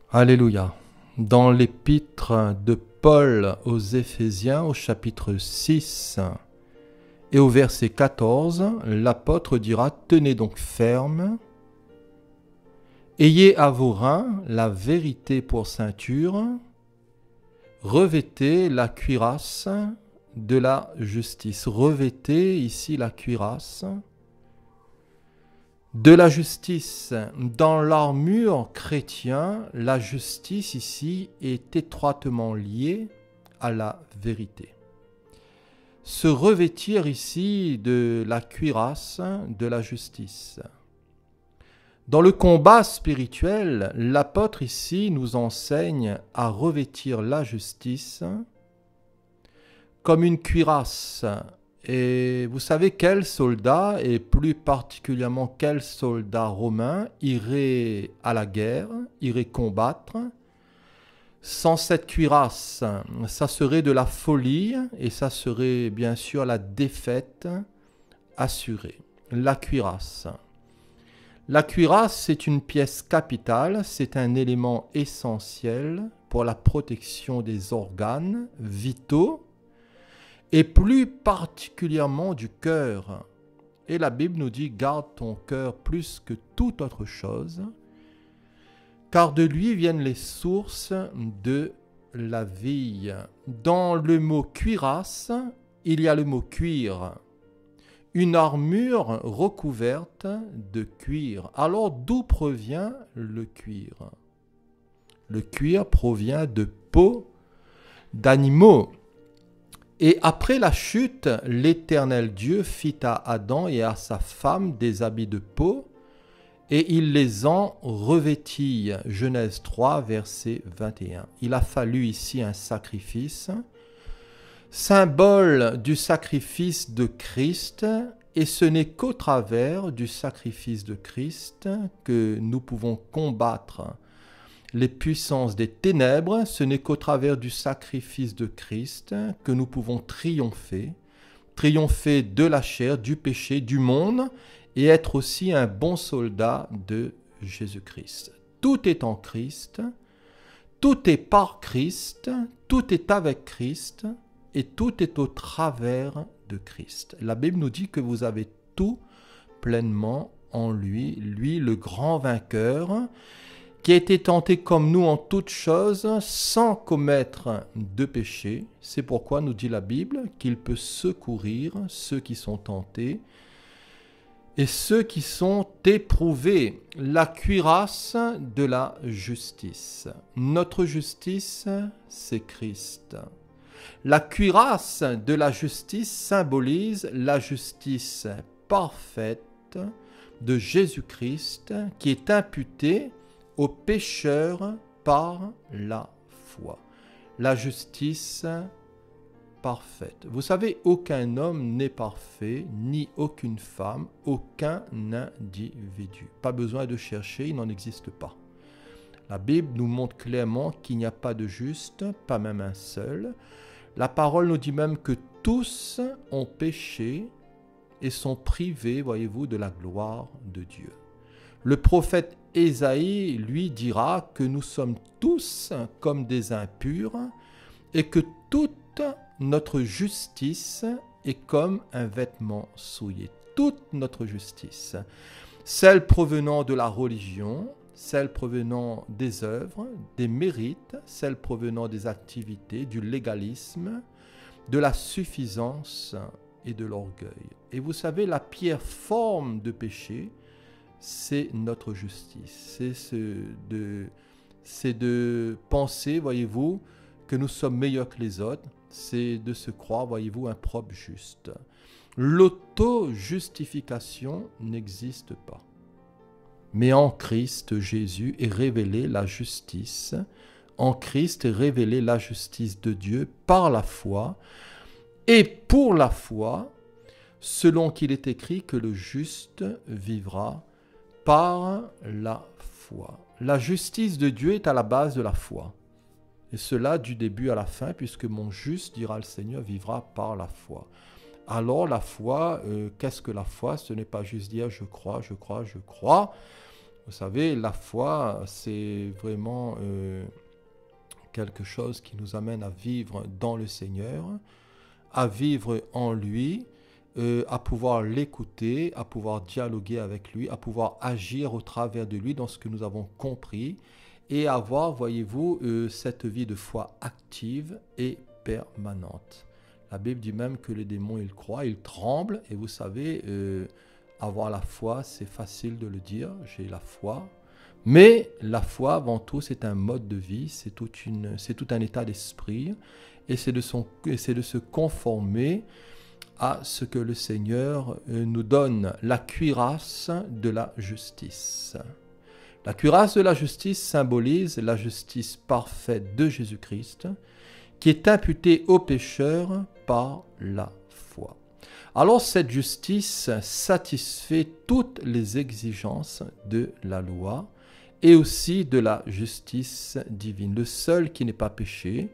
Alléluia. Dans l'épître de Paul aux Éphésiens, au chapitre 6 et au verset 14, l'apôtre dira « Tenez donc ferme, ayez à vos reins la vérité pour ceinture, revêtez la cuirasse de la justice. » Revêtez ici la cuirasse de la justice. Dans l'armure chrétien, la justice ici est étroitement liée à la vérité. Se revêtir ici de la cuirasse de la justice. Dans le combat spirituel, l'apôtre ici nous enseigne à revêtir la justice comme une cuirasse. Et vous savez quel soldat, et plus particulièrement quel soldat romain, irait à la guerre, irait combattre sans cette cuirasse? Ça serait de la folie et ça serait bien sûr la défaite assurée. La cuirasse. La cuirasse, c'est une pièce capitale, c'est un élément essentiel pour la protection des organes vitaux, et plus particulièrement du cœur. Et la Bible nous dit « Garde ton cœur plus que toute autre chose, car de lui viennent les sources de la vie. » Dans le mot « cuirasse », il y a le mot « cuir ». Une armure recouverte de cuir. Alors d'où provient le cuir? Le cuir provient de peau d'animaux. Et après la chute, l'Éternel Dieu fit à Adam et à sa femme des habits de peau, et il les en revêtit. Genèse 3, verset 21. Il a fallu ici un sacrifice, symbole du sacrifice de Christ, et ce n'est qu'au travers du sacrifice de Christ que nous pouvons combattre les puissances des ténèbres. Ce n'est qu'au travers du sacrifice de Christ que nous pouvons triompher de la chair, du péché, du monde, et être aussi un bon soldat de Jésus-Christ. Tout est en Christ, tout est par Christ, tout est avec Christ, et tout est au travers de Christ. La Bible nous dit que vous avez tout pleinement en lui, lui le grand vainqueur, qui a été tenté comme nous en toutes choses, sans commettre de péché. C'est pourquoi nous dit la Bible qu'il peut secourir ceux qui sont tentés et ceux qui sont éprouvés. La cuirasse de la justice. Notre justice, c'est Christ. La cuirasse de la justice symbolise la justice parfaite de Jésus-Christ qui est imputée aux pécheurs par la foi. La justice parfaite. Vous savez, aucun homme n'est parfait, ni aucune femme, aucun individu. Pas besoin de chercher, il n'en existe pas. La Bible nous montre clairement qu'il n'y a pas de juste, pas même un seul. La parole nous dit même que tous ont péché et sont privés, voyez-vous, de la gloire de Dieu. Le prophète Ésaïe, lui, dira que nous sommes tous comme des impurs et que toute notre justice est comme un vêtement souillé. Toute notre justice, celle provenant de la religion, celle provenant des œuvres, des mérites, celle provenant des activités, du légalisme, de la suffisance et de l'orgueil. Et vous savez, la pire forme de péché, c'est notre justice. C'est de penser, voyez-vous, que nous sommes meilleurs que les autres. C'est de se croire, voyez-vous, un propre juste. L'auto-justification n'existe pas. Mais en Christ Jésus est révélée la justice. En Christ est révélée la justice de Dieu par la foi. Et pour la foi, selon qu'il est écrit que le juste vivra par la foi. La justice de Dieu est à la base de la foi. Et cela du début à la fin, puisque mon juste, dira le Seigneur, vivra par la foi. Alors la foi, qu'est-ce que la foi? Ce n'est pas juste dire je crois, je crois, je crois. Vous savez, la foi, c'est vraiment quelque chose qui nous amène à vivre dans le Seigneur, à vivre en lui, à pouvoir l'écouter, à pouvoir dialoguer avec lui, à pouvoir agir au travers de lui dans ce que nous avons compris et avoir, voyez-vous, cette vie de foi active et permanente. La Bible dit même que les démons, ils croient, ils tremblent. Et vous savez, avoir la foi, c'est facile de le dire, j'ai la foi. Mais la foi, avant tout, c'est un mode de vie, c'est tout un état d'esprit. Et c'est de se conformer à ce que le Seigneur nous donne, la cuirasse de la justice. La cuirasse de la justice symbolise la justice parfaite de Jésus-Christ, qui est imputée aux pécheurs par la foi. Alors cette justice satisfait toutes les exigences de la loi et aussi de la justice divine. Le seul qui n'est pas péché,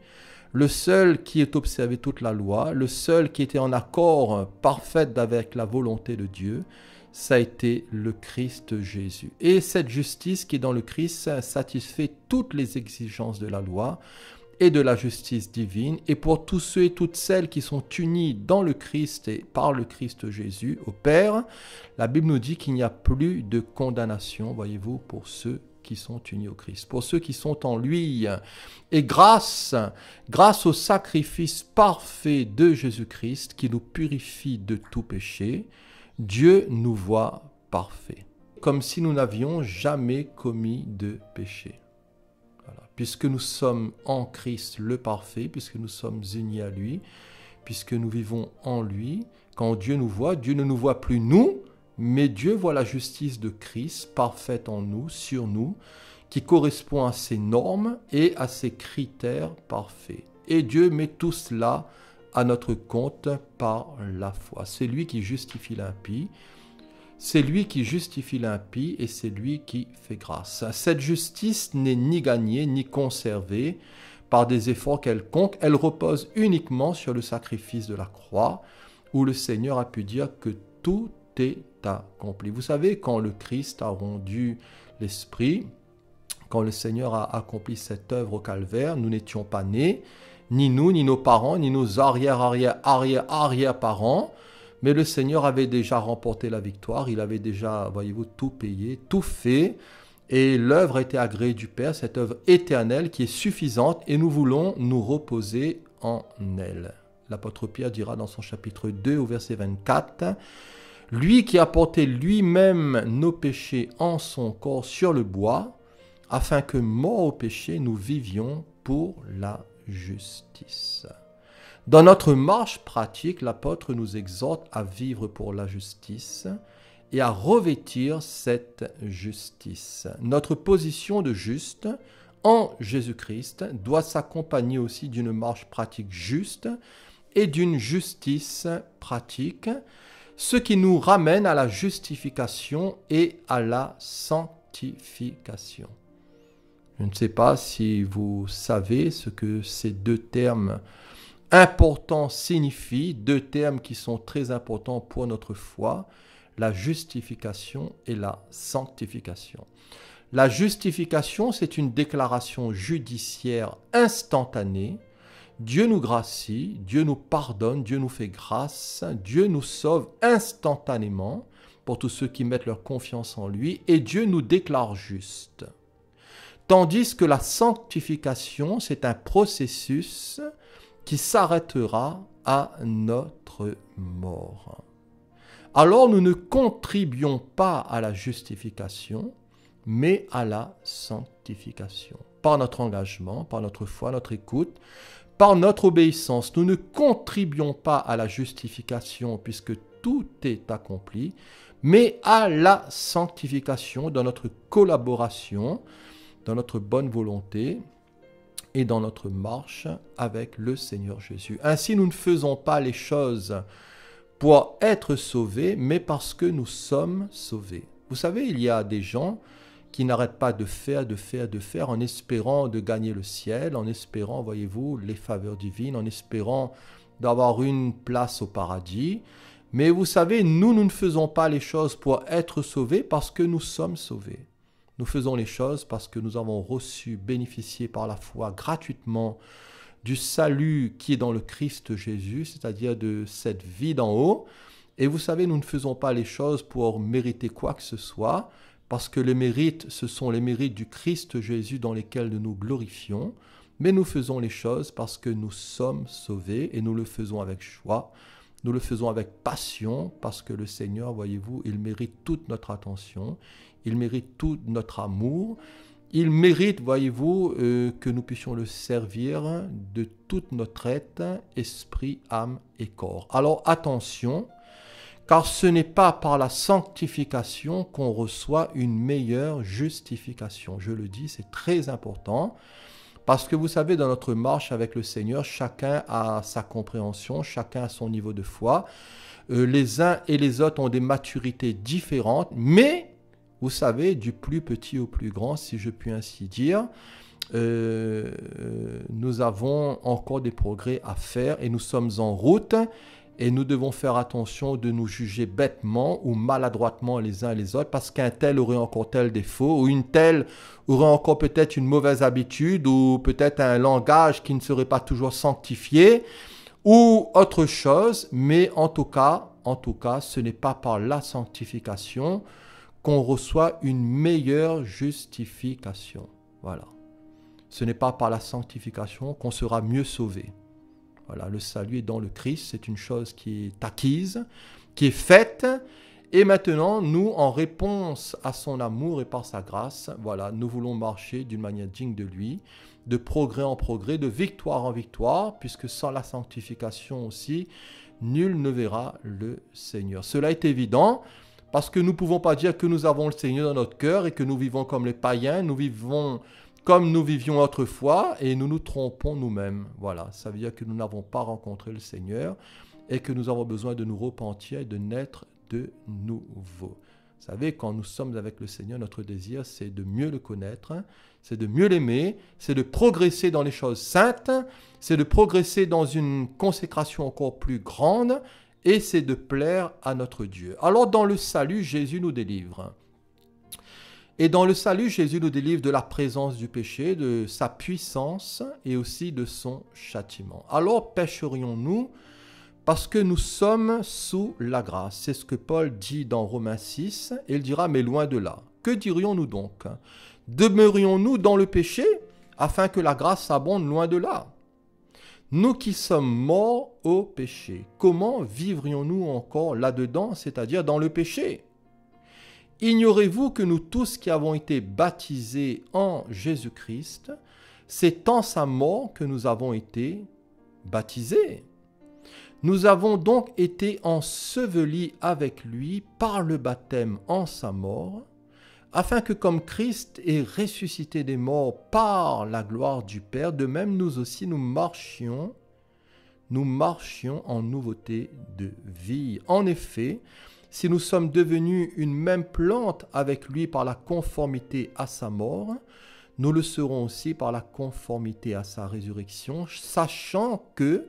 le seul qui ait observé toute la loi, le seul qui était en accord parfait avec la volonté de Dieu, ça a été le Christ Jésus. Et cette justice qui est dans le Christ satisfait toutes les exigences de la loi et de la justice divine. Et pour tous ceux et toutes celles qui sont unis dans le Christ et par le Christ Jésus au Père, la Bible nous dit qu'il n'y a plus de condamnation, voyez-vous, pour ceux qui sont unis au Christ, pour ceux qui sont en lui. Et grâce au sacrifice parfait de Jésus-Christ qui nous purifie de tout péché, Dieu nous voit parfaits, comme si nous n'avions jamais commis de péché. Voilà. Puisque nous sommes en Christ le parfait, puisque nous sommes unis à lui, puisque nous vivons en lui, quand Dieu nous voit, Dieu ne nous voit plus nous, mais Dieu voit la justice de Christ parfaite en nous, sur nous, qui correspond à ses normes et à ses critères parfaits. Et Dieu met tout cela à notre compte par la foi. C'est lui qui justifie l'impie. C'est lui qui justifie l'impie et c'est lui qui fait grâce. Cette justice n'est ni gagnée ni conservée par des efforts quelconques. Elle repose uniquement sur le sacrifice de la croix où le Seigneur a pu dire que tout est accompli. Vous savez, quand le Christ a rendu l'Esprit, quand le Seigneur a accompli cette œuvre au calvaire, nous n'étions pas nés, ni nous, ni nos parents, ni nos arrière-parents, mais le Seigneur avait déjà remporté la victoire, il avait déjà, voyez-vous, tout payé, tout fait, et l'œuvre était agréée du Père, cette œuvre éternelle qui est suffisante, et nous voulons nous reposer en elle. L'apôtre Pierre dira dans son chapitre 2 au verset 24, « Lui qui a porté lui-même nos péchés en son corps sur le bois, afin que, morts au péché, nous vivions pour la justice. » Dans notre marche pratique, l'apôtre nous exhorte à vivre pour la justice et à revêtir cette justice. Notre position de juste en Jésus-Christ doit s'accompagner aussi d'une marche pratique juste et d'une justice pratique, ce qui nous ramène à la justification et à la sanctification. Je ne sais pas si vous savez ce que ces deux termes importants signifient, deux termes qui sont très importants pour notre foi, la justification et la sanctification. La justification, c'est une déclaration judiciaire instantanée. Dieu nous gracie, Dieu nous pardonne, Dieu nous fait grâce, Dieu nous sauve instantanément pour tous ceux qui mettent leur confiance en lui et Dieu nous déclare justes. Tandis que la sanctification, c'est un processus qui s'arrêtera à notre mort. Alors nous ne contribuons pas à la justification, mais à la sanctification. Par notre engagement, par notre foi, notre écoute, par notre obéissance, nous ne contribuons pas à la justification puisque tout est accompli, mais à la sanctification dans notre collaboration, dans notre bonne volonté et dans notre marche avec le Seigneur Jésus. Ainsi, nous ne faisons pas les choses pour être sauvés, mais parce que nous sommes sauvés. Vous savez, il y a des gens qui n'arrêtent pas de faire en espérant de gagner le ciel, en espérant, voyez-vous, les faveurs divines, en espérant d'avoir une place au paradis. Mais vous savez, nous ne faisons pas les choses pour être sauvés parce que nous sommes sauvés. Nous faisons les choses parce que nous avons reçu, bénéficié par la foi gratuitement du salut qui est dans le Christ Jésus, c'est-à-dire de cette vie d'en haut. Et vous savez, nous ne faisons pas les choses pour mériter quoi que ce soit, parce que les mérites, ce sont les mérites du Christ Jésus dans lesquels nous nous glorifions, mais nous faisons les choses parce que nous sommes sauvés et nous le faisons avec joie, nous le faisons avec passion, parce que le Seigneur, voyez-vous, il mérite toute notre attention, il mérite tout notre amour, il mérite, voyez-vous, que nous puissions le servir de toute notre être, esprit, âme et corps. Alors attention, car ce n'est pas par la sanctification qu'on reçoit une meilleure justification. Je le dis, c'est très important, parce que vous savez, dans notre marche avec le Seigneur, chacun a sa compréhension, chacun a son niveau de foi. Les uns et les autres ont des maturités différentes, mais vous savez, du plus petit au plus grand, si je puis ainsi dire, nous avons encore des progrès à faire et nous sommes en route. Et nous devons faire attention de nous juger bêtement ou maladroitement les uns et les autres parce qu'un tel aurait encore tel défaut ou une telle aurait encore peut-être une mauvaise habitude ou peut-être un langage qui ne serait pas toujours sanctifié ou autre chose. Mais en tout cas, ce n'est pas par la sanctification qu'on reçoit une meilleure justification. Voilà. Ce n'est pas par la sanctification qu'on sera mieux sauvé. Voilà, le salut est dans le Christ, c'est une chose qui est acquise, qui est faite. Et maintenant, nous, en réponse à son amour et par sa grâce, voilà, nous voulons marcher d'une manière digne de lui, de progrès en progrès, de victoire en victoire, puisque sans la sanctification aussi, nul ne verra le Seigneur. Cela est évident, parce que nous ne pouvons pas dire que nous avons le Seigneur dans notre cœur et que nous vivons comme les païens, nous vivons comme nous vivions autrefois et nous nous trompons nous-mêmes. Voilà, ça veut dire que nous n'avons pas rencontré le Seigneur et que nous avons besoin de nous repentir et de naître de nouveau. Vous savez, quand nous sommes avec le Seigneur, notre désir, c'est de mieux le connaître, c'est de mieux l'aimer, c'est de progresser dans les choses saintes, c'est de progresser dans une consécration encore plus grande et c'est de plaire à notre Dieu. Alors, dans le salut, Jésus nous délivre. Et dans le salut, Jésus nous délivre de la présence du péché, de sa puissance et aussi de son châtiment. Alors pécherions-nous parce que nous sommes sous la grâce. C'est ce que Paul dit dans Romains 6, et il dira, mais loin de là. Que dirions-nous donc? Demeurions-nous dans le péché afin que la grâce abonde loin de là? Nous qui sommes morts au péché, comment vivrions-nous encore là-dedans, c'est-à-dire dans le péché? Ignorez-vous que nous tous qui avons été baptisés en Jésus-Christ, c'est en sa mort que nous avons été baptisés. Nous avons donc été ensevelis avec lui par le baptême en sa mort, afin que comme Christ est ressuscité des morts par la gloire du Père, de même nous aussi nous marchions en nouveauté de vie. En effet, si nous sommes devenus une même plante avec lui par la conformité à sa mort, nous le serons aussi par la conformité à sa résurrection, sachant que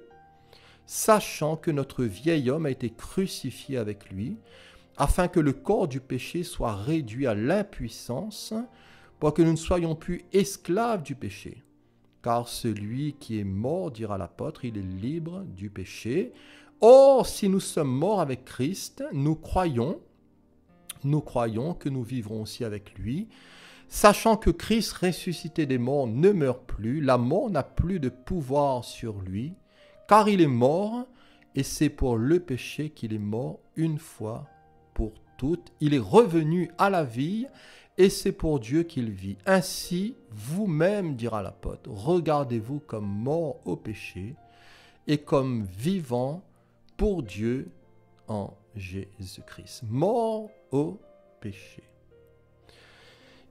notre vieil homme a été crucifié avec lui, afin que le corps du péché soit réduit à l'impuissance, pour que nous ne soyons plus esclaves du péché. Car celui qui est mort, dira l'apôtre, il est libre du péché. Or, si nous sommes morts avec Christ, nous croyons que nous vivrons aussi avec lui, sachant que Christ ressuscité des morts ne meurt plus, la mort n'a plus de pouvoir sur lui, car il est mort, et c'est pour le péché qu'il est mort une fois pour toutes. Il est revenu à la vie, et c'est pour Dieu qu'il vit. Ainsi, vous-même, dira l'apôtre, regardez-vous comme morts au péché, et comme vivants pour Dieu en Jésus-Christ. Mort au péché.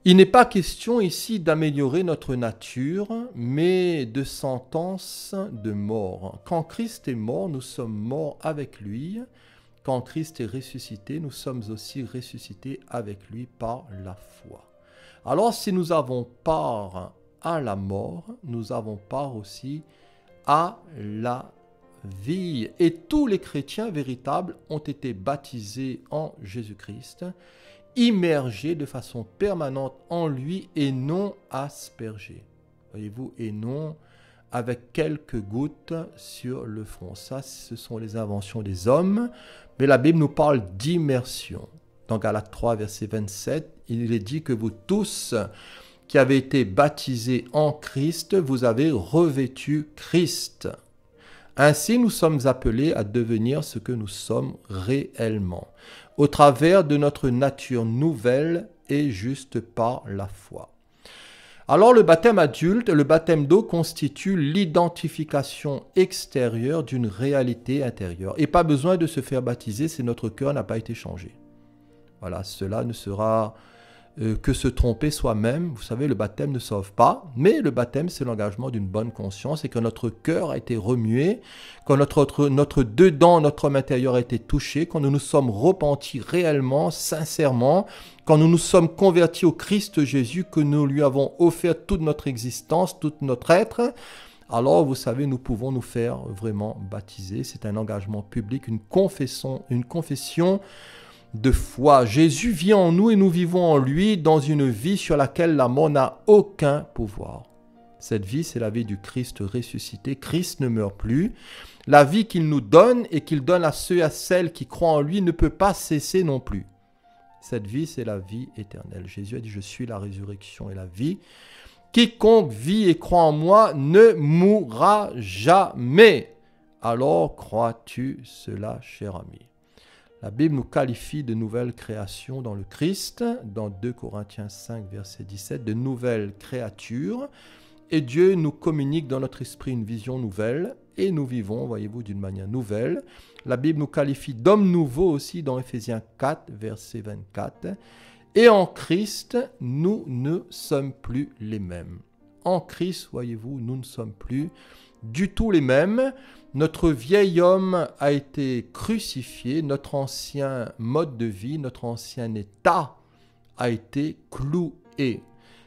Il n'est pas question ici d'améliorer notre nature, mais de sentence de mort. Quand Christ est mort, nous sommes morts avec lui. Quand Christ est ressuscité, nous sommes aussi ressuscités avec lui par la foi. Alors, si nous avons part à la mort, nous avons part aussi à la vie. Et tous les chrétiens véritables ont été baptisés en Jésus-Christ. immergés de façon permanente en lui et non aspergés. Voyez-vous, et non avec quelques gouttes sur le front. Ça, ce sont les inventions des hommes, mais la Bible nous parle d'immersion. Dans Galates 3, verset 27, il est dit que vous tous qui avez été baptisés en Christ, vous avez revêtu Christ. Ainsi, nous sommes appelés à devenir ce que nous sommes réellement, au travers de notre nature nouvelle et juste par la foi. Alors, le baptême adulte, le baptême d'eau constitue l'identification extérieure d'une réalité intérieure. Et pas besoin de se faire baptiser si notre cœur n'a pas été changé. Voilà, cela ne sera que se tromper soi-même. Vous savez, le baptême ne sauve pas, mais le baptême, c'est l'engagement d'une bonne conscience et que notre cœur a été remué, que notre dedans, notre homme intérieur a été touché, quand nous nous sommes repentis réellement, sincèrement, quand nous nous sommes convertis au Christ Jésus, que nous lui avons offert toute notre existence, tout notre être. Alors, vous savez, nous pouvons nous faire vraiment baptiser. C'est un engagement public, une confession de foi. Jésus vit en nous et nous vivons en lui dans une vie sur laquelle la mort n'a aucun pouvoir. Cette vie, c'est la vie du Christ ressuscité. Christ ne meurt plus. La vie qu'il nous donne et qu'il donne à ceux et à celles qui croient en lui ne peut pas cesser non plus. Cette vie, c'est la vie éternelle. Jésus a dit, je suis la résurrection et la vie. Quiconque vit et croit en moi ne mourra jamais. Alors crois-tu cela, cher ami? La Bible nous qualifie de nouvelles créations dans le Christ, dans 2 Corinthiens 5, verset 17, de nouvelles créatures. Et Dieu nous communique dans notre esprit une vision nouvelle et nous vivons, voyez-vous, d'une manière nouvelle. La Bible nous qualifie d'hommes nouveaux aussi dans Éphésiens 4, verset 24. Et en Christ, nous ne sommes plus les mêmes. En Christ, voyez-vous, nous ne sommes plus du tout les mêmes. Notre vieil homme a été crucifié, notre ancien mode de vie, notre ancien état a été cloué.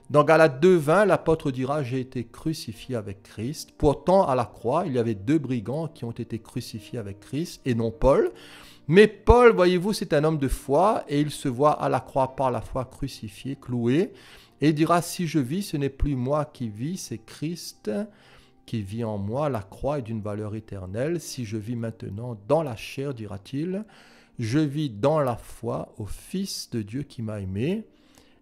Dans Galates 2,20, l'apôtre dira « J'ai été crucifié avec Christ ». Pourtant, à la croix, il y avait 2 brigands qui ont été crucifiés avec Christ et non Paul. Mais Paul, voyez-vous, c'est un homme de foi et il se voit à la croix par la foi crucifié, cloué. Et il dira « Si je vis, ce n'est plus moi qui vis, c'est Christ qui vit en moi. La croix est d'une valeur éternelle. Si je vis maintenant dans la chair, dira-t-il, je vis dans la foi au Fils de Dieu qui m'a aimé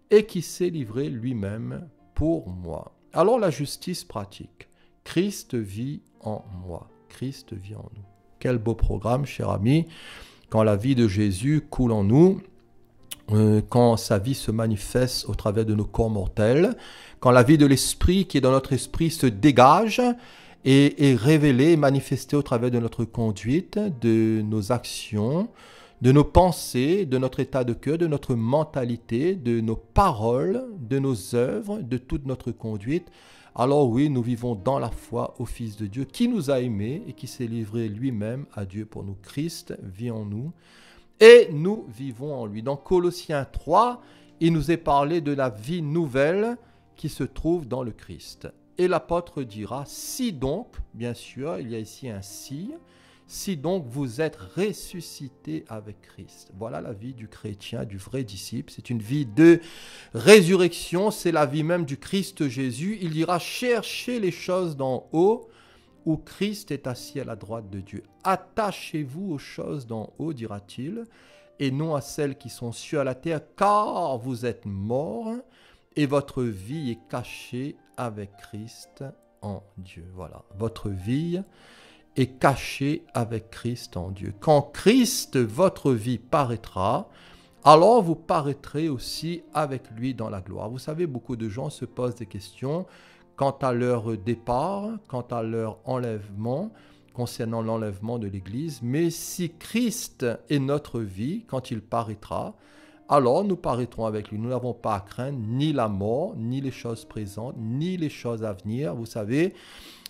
et qui s'est livré lui-même pour moi. » Alors la justice pratique. Christ vit en moi. Christ vit en nous. Quel beau programme, cher ami, quand la vie de Jésus coule en nous, quand sa vie se manifeste au travers de nos corps mortels, quand la vie de l'esprit qui est dans notre esprit se dégage et est révélée, manifestée au travers de notre conduite, de nos actions, de nos pensées, de notre état de cœur, de notre mentalité, de nos paroles, de nos œuvres, de toute notre conduite. Alors oui, nous vivons dans la foi au Fils de Dieu qui nous a aimés et qui s'est livré lui-même à Dieu pour nous. Christ vit en nous et nous vivons en lui. Dans Colossiens 3, il nous est parlé de la vie nouvelle qui se trouve dans le Christ. Et l'apôtre dira, si donc, bien sûr, il y a ici un si donc vous êtes ressuscité avec Christ. Voilà la vie du chrétien, du vrai disciple. C'est une vie de résurrection, c'est la vie même du Christ Jésus. Il dira, cherchez les choses d'en haut, où Christ est assis à la droite de Dieu. Attachez-vous aux choses d'en haut, dira-t-il, et non à celles qui sont sur la terre, car vous êtes morts, et votre vie est cachée avec Christ en Dieu. Voilà, votre vie est cachée avec Christ en Dieu. Quand Christ, votre vie, paraîtra, alors vous paraîtrez aussi avec lui dans la gloire. Vous savez, beaucoup de gens se posent des questions quant à leur départ, quant à leur enlèvement, concernant l'enlèvement de l'Église. Mais si Christ est notre vie, quand il paraîtra, alors nous paraîtrons avec lui. Nous n'avons pas à craindre ni la mort, ni les choses présentes, ni les choses à venir. Vous savez,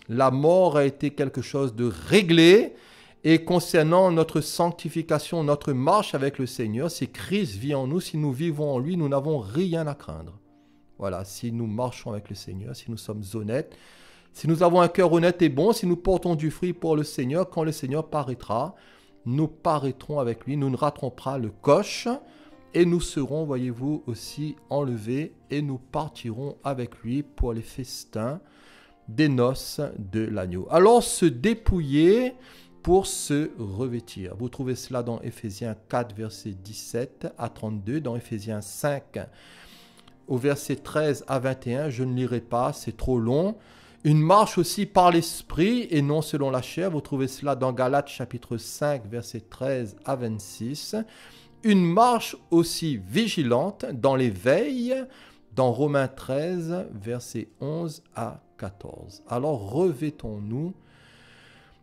la mort a été quelque chose de réglé. Et concernant notre sanctification, notre marche avec le Seigneur, si Christ vit en nous, si nous vivons en lui, nous n'avons rien à craindre. Voilà, si nous marchons avec le Seigneur, si nous sommes honnêtes, si nous avons un cœur honnête et bon, si nous portons du fruit pour le Seigneur, quand le Seigneur paraîtra, nous paraîtrons avec lui, nous ne raterons pas le coche, et nous serons, voyez-vous, aussi enlevés et nous partirons avec lui pour les festins des noces de l'agneau. Alors se dépouiller pour se revêtir. Vous trouvez cela dans Éphésiens 4, versets 17 à 32, dans Éphésiens 5, au verset 13 à 21, je ne lirai pas, c'est trop long. Une marche aussi par l'esprit et non selon la chair. Vous trouvez cela dans Galates chapitre 5, versets 13 à 26. Une marche aussi vigilante dans les veilles, dans Romains 13, versets 11 à 14. Alors revêtons-nous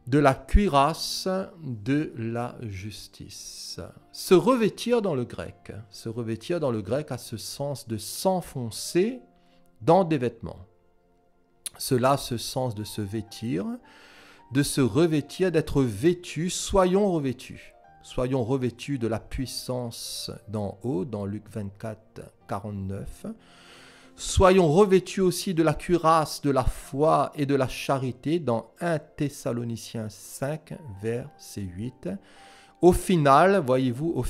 de la cuirasse de la justice. Se revêtir dans le grec a ce sens de s'enfoncer dans des vêtements. Cela a ce sens de se vêtir, de se revêtir, d'être vêtu. Soyons revêtus de la puissance d'en haut, dans Luc 24, 49. Soyons revêtus aussi de la cuirasse de la foi et de la charité dans 1 Thessaloniciens 5, verset 8. Au final, voyez-vous,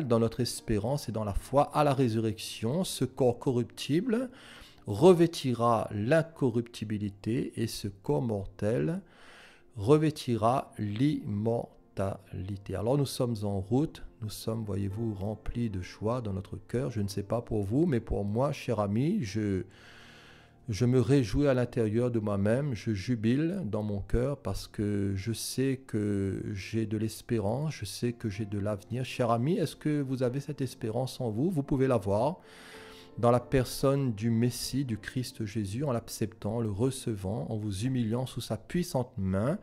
dans notre espérance et dans la foi à la résurrection, ce corps corruptible revêtira l'incorruptibilité et ce corps mortel revêtira l'immortalité. Alors nous sommes en route, nous sommes, voyez-vous, remplis de joie dans notre cœur. Je ne sais pas pour vous, mais pour moi, cher ami, je me réjouis à l'intérieur de moi-même, je jubile dans mon cœur parce que je sais que j'ai de l'espérance, je sais que j'ai de l'avenir. Cher ami, est-ce que vous avez cette espérance en vous? Vous pouvez l'avoir dans la personne du Messie, du Christ Jésus, en l'acceptant, le recevant, en vous humiliant sous sa puissante main,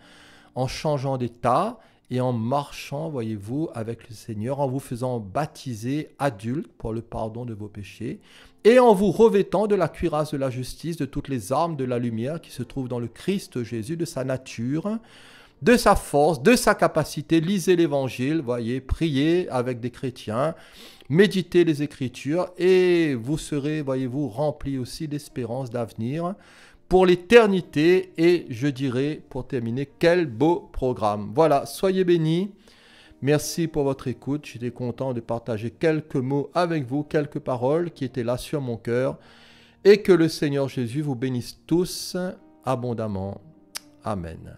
en changeant d'état et en marchant, voyez-vous, avec le Seigneur, en vous faisant baptiser adulte pour le pardon de vos péchés et en vous revêtant de la cuirasse de la justice, de toutes les armes de la lumière qui se trouvent dans le Christ Jésus, de sa nature, de sa force, de sa capacité. Lisez l'Évangile, voyez, priez avec des chrétiens, méditez les Écritures et vous serez, voyez-vous, remplis aussi d'espérance d'avenir pour l'éternité. Et je dirais, pour terminer, quel beau programme. Voilà, soyez bénis. Merci pour votre écoute. J'étais content de partager quelques mots avec vous, quelques paroles qui étaient là sur mon cœur. Et que le Seigneur Jésus vous bénisse tous abondamment. Amen.